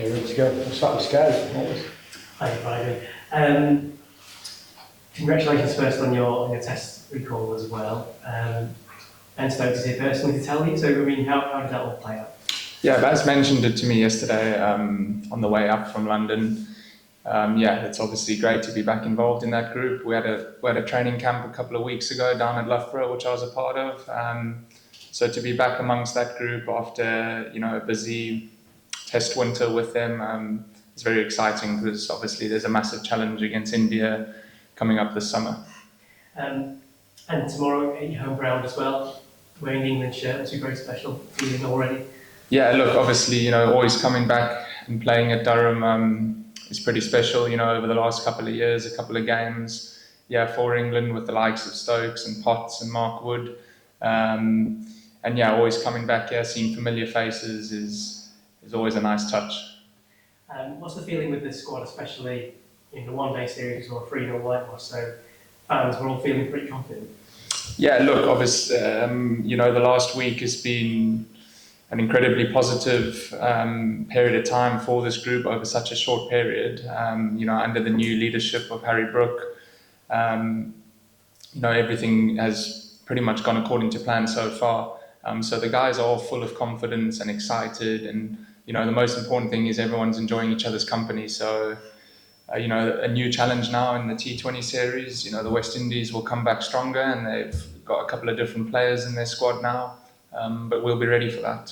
few weeks ago. It was slightly scary. Hi, Brydon. Congratulations first on your test recall as well. Ben Stokes is here personally to tell you, so I mean, how did that all play out? Yeah, Baz mentioned it to me yesterday on the way up from London. Yeah, it's obviously great to be back involved in that group. We had a training camp a couple of weeks ago down at Loughborough, which I was a part of. So to be back amongst that group after a busy test winter with them is very exciting, because obviously there's a massive challenge against India coming up this summer. And tomorrow at your home ground as well, wearing the England shirt, which is very special feeling already. Yeah, look, obviously, always coming back and playing at Durham is pretty special. Over the last couple of years, a couple of games, for England with the likes of Stokes and Potts and Mark Wood. And always coming back here, seeing familiar faces is always a nice touch. What's the feeling with this squad, especially in the one-day series or a 3-0 whitewash? So fans were all feeling pretty confident. Yeah, look, obviously, the last week has been an incredibly positive period of time for this group over such a short period. Under the new leadership of Harry Brook, everything has pretty much gone according to plan so far. So the guys are all full of confidence and excited, and the most important thing is everyone's enjoying each other's company. So a new challenge now in the T20 series. The West Indies will come back stronger, and they've got a couple of different players in their squad now, but we'll be ready for that.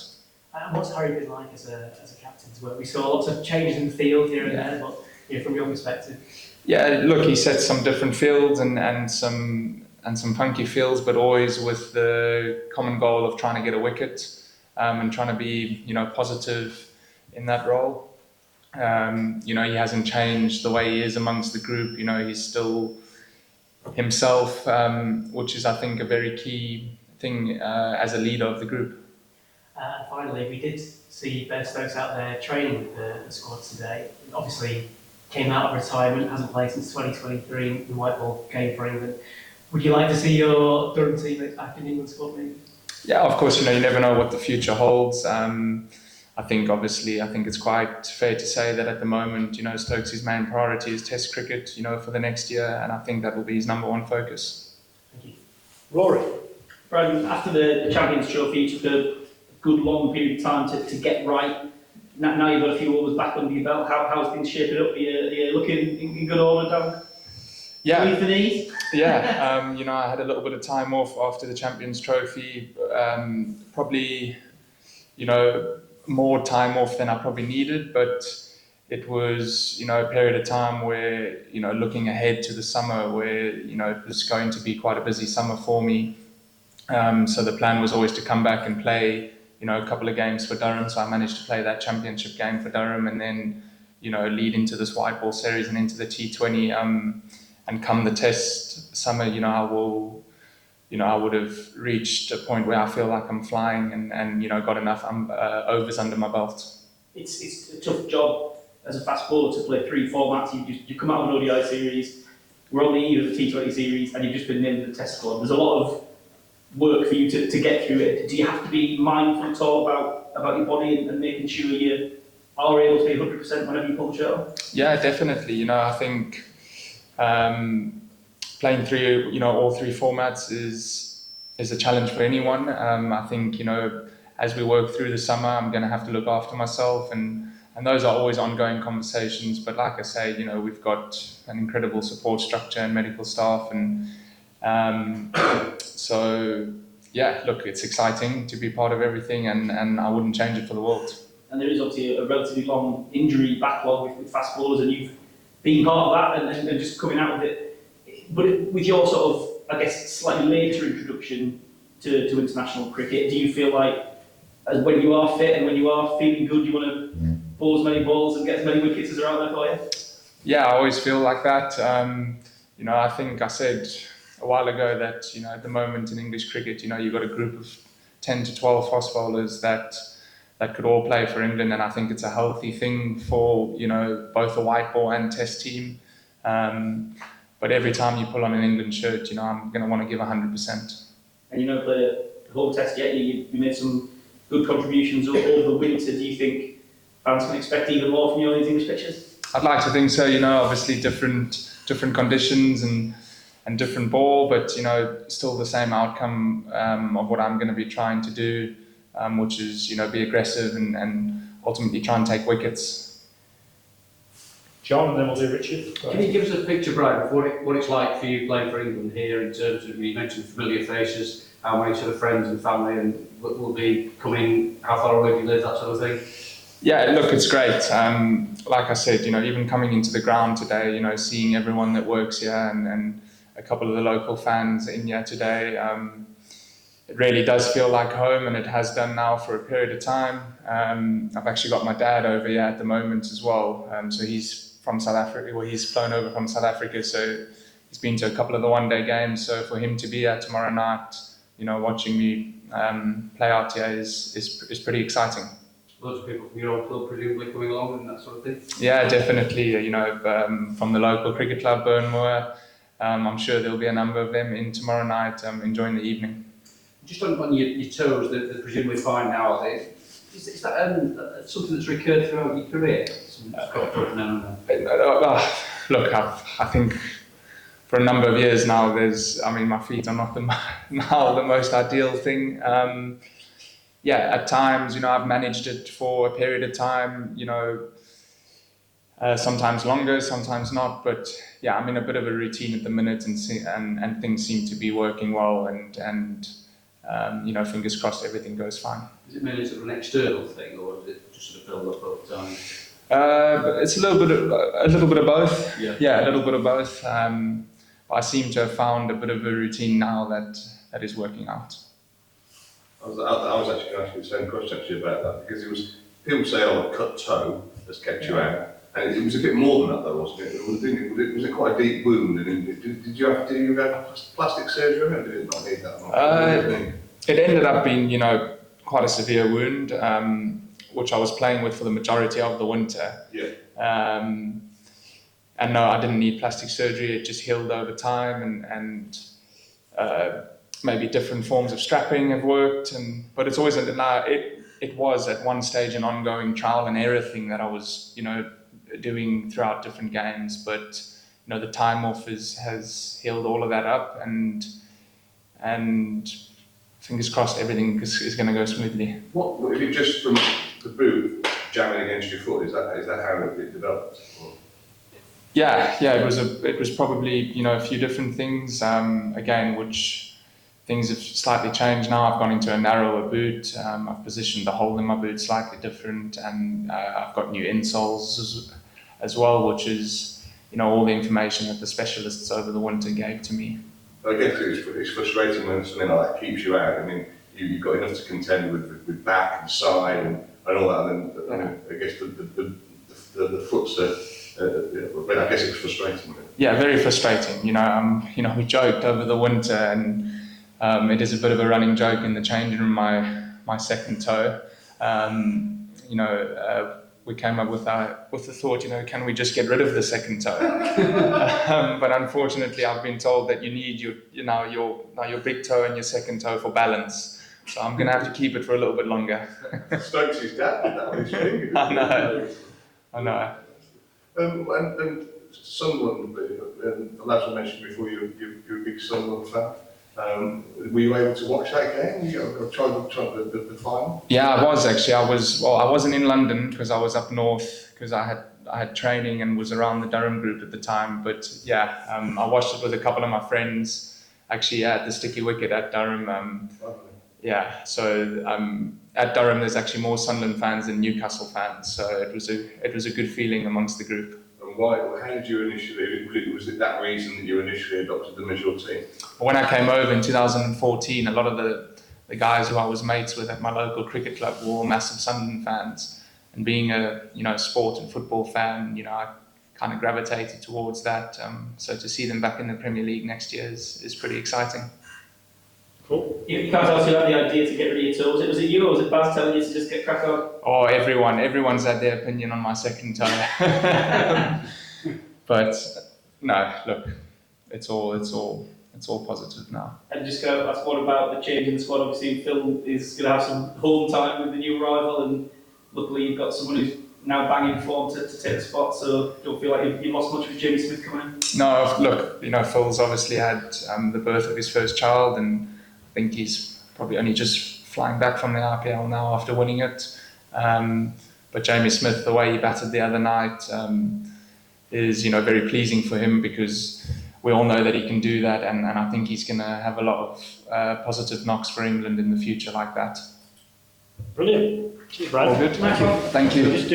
What's Harry been like as a captain as well? We saw lots of changes in the field here and there, but from your perspective. Yeah, look, he sets some different fields and some funky fields, but always with the common goal of trying to get a wicket and trying to be positive in that role. He hasn't changed the way he is amongst the group. He's still himself, which is, I think, a very key thing as a leader of the group. And finally, we did see Ben Stokes out there training with the squad today. Obviously, came out of retirement, hasn't played since 2023 in the white ball game for England. Would you like to see your Durham teammates back in the England squad, maybe? Yeah, of course. You never know what the future holds. I think it's quite fair to say that at the moment, Stokes' main priority is Test cricket, for the next year, and I think that will be his number one focus. Thank you. Rory. Brydon, after the Champions Trophy, you took a good long period of time to get right. Now you've got a few overs back under your belt. How's things shaping up? Are you looking in good order, Dan? Yeah. Ready for these? Yeah. I had a little bit of time off after the Champions Trophy. Probably, more time off than I probably needed, but it was, a period of time where, looking ahead to the summer where, it was going to be quite a busy summer for me. So the plan was always to come back and play, a couple of games for Durham. So I managed to play that championship game for Durham, and then, lead into this white ball series and into the T20. And come the test summer, I would have reached a point where I feel like I'm flying and got enough overs under my belt. It's a tough job as a fast bowler to play 3 formats. You come out of an ODI series, we're on the eve of the T20 series, and you've just been named the Test squad. There's a lot of work for you to get through it. Do you have to be mindful at all about your body and making sure you are able to be 100% whenever you pull the show? Yeah, definitely. I think playing through, all 3 formats is a challenge for anyone. I think, as we work through the summer, I'm going to have to look after myself, and those are always ongoing conversations. But like I say, we've got an incredible support structure and medical staff, and so yeah, look, it's exciting to be part of everything, and I wouldn't change it for the world. And there is obviously a relatively long injury backlog with fast bowlers, and you've been part of that and just coming out of it. But with your sort of, I guess, slightly later introduction to international cricket, do you feel like when you are fit and when you are feeling good, you want to bowl as many balls and get as many wickets as are out there for you? Yeah, I always feel like that. I think I said a while ago that, at the moment in English cricket, you've got a group of 10 to 12 fast bowlers that could all play for England, and I think it's a healthy thing for, both the white ball and Test team. But every time you pull on an England shirt, I'm going to want to give 100%. And the whole Test yet, you made some good contributions over the winter. Do you think fans can expect even more from your these English pitches? I'd like to think so. Obviously different conditions and different ball, but still the same outcome of what I'm going to be trying to do, which is be aggressive and ultimately try and take wickets. John, and then we'll do Richard. Can you give us a picture, Brydon, of what it's like for you playing for England here in terms of, you mentioned familiar faces, how many sort of friends and family and will be coming, how far away do you live, that sort of thing? Yeah, look, it's great. Like I said, even coming into the ground today, seeing everyone that works here and a couple of the local fans in here today, it really does feel like home, and it has done now for a period of time. I've actually got my dad over here at the moment as well. So he's from South Africa, well, he's flown over from South Africa, so he's been to a couple of the one-day games. So for him to be here tomorrow night, watching me play out here is pretty exciting. Loads of people from your old club presumably coming along and that sort of thing? Yeah, definitely. From the local cricket club, Burnmoor. I'm sure there'll be a number of them in tomorrow night enjoying the evening. Just on your toes, they're presumably fine now, are they? Is that something that's recurred throughout your career? Something that's got up now and then? Look, I think for a number of years now, my feet are not now the most ideal thing. At times, I've managed it for a period of time, sometimes longer, sometimes not, but yeah, I'm in a bit of a routine at the minute and things seem to be working well and fingers crossed everything goes fine. Is it mainly sort of an external thing, or is it just sort of build up over time? It's a little bit of both. Yeah. A little bit of both. But I seem to have found a bit of a routine now that is working out. I was actually going to ask you the same question actually about that, because people say, a cut toe has kept you out, and it was a bit more than that though, wasn't it? Was it quite a deep wound? And did you have plastic surgery, or did it not need that? It ended up being, quite a severe wound, which I was playing with for the majority of the winter. Yeah. And no, I didn't need plastic surgery. It just healed over time, and maybe different forms of strapping have worked. But it's always it was at one stage an ongoing trial and error thing that I was, doing throughout different games. But the time off has healed all of that up, and fingers crossed everything is going to go smoothly. What if it just from the boot jamming against your foot? Is that how it developed? Or? Yeah. It was probably a few different things. Again, which things have slightly changed now. I've gone into a narrower boot. I've positioned the hole in my boot slightly different, and I've got new insoles as well, which is all the information that the specialists over the winter gave to me. I guess it's frustrating when something like that keeps you out. I mean, you've got enough to contend with back and side and all that, and then I guess the foot's but I guess it's frustrating. Yeah, very frustrating. We joked over the winter, and it is a bit of a running joke in the changing room. My second toe. We came up with the thought, can we just get rid of the second toe? But unfortunately, I've been told that you need your big toe and your second toe for balance. So I'm going to have to keep it for a little bit longer. Stokes' dad did that on his finger. I know. And Sunderland, as I mentioned before, you're a big Sunderland fan. Were you able to watch that game? You tried the final? Yeah, I was actually. I wasn't in London because I was up north because I had training and was around the Durham group at the time. But yeah, I watched it with a couple of my friends actually at the Sticky Wicket at Durham. Yeah, so at Durham there's actually more Sunderland fans than Newcastle fans. So it was a good feeling amongst the group. And how did you initially, was it that reason that you initially adopted them as your team? When I came over in 2014, a lot of the guys who I was mates with at my local cricket club were all massive Sunderland fans. And being a sport and football fan, I kind of gravitated towards that. So to see them back in the Premier League next year is pretty exciting. Cool. You can't tell us who had the idea to get rid of your toes. Was it you, or was it Baz telling you to just get crack on? Oh, everyone's had their opinion on my second toe. But no, look, it's all positive now. And just go ask what about the change in the squad? Obviously, Phil is going to have some home time with the new arrival, and luckily you've got someone who's now banging form to take the spot, so don't feel like you've lost much with Jamie Smith coming in? No, look, Phil's obviously had the birth of his first child, and I think he's probably only just flying back from the IPL now after winning it. But Jamie Smith, the way he batted the other night is, very pleasing for him, because we all know that he can do that, and I think he's going to have a lot of positive knocks for England in the future like that. Brilliant. Cheers, Brad. All good. Thank you. Thank you. Just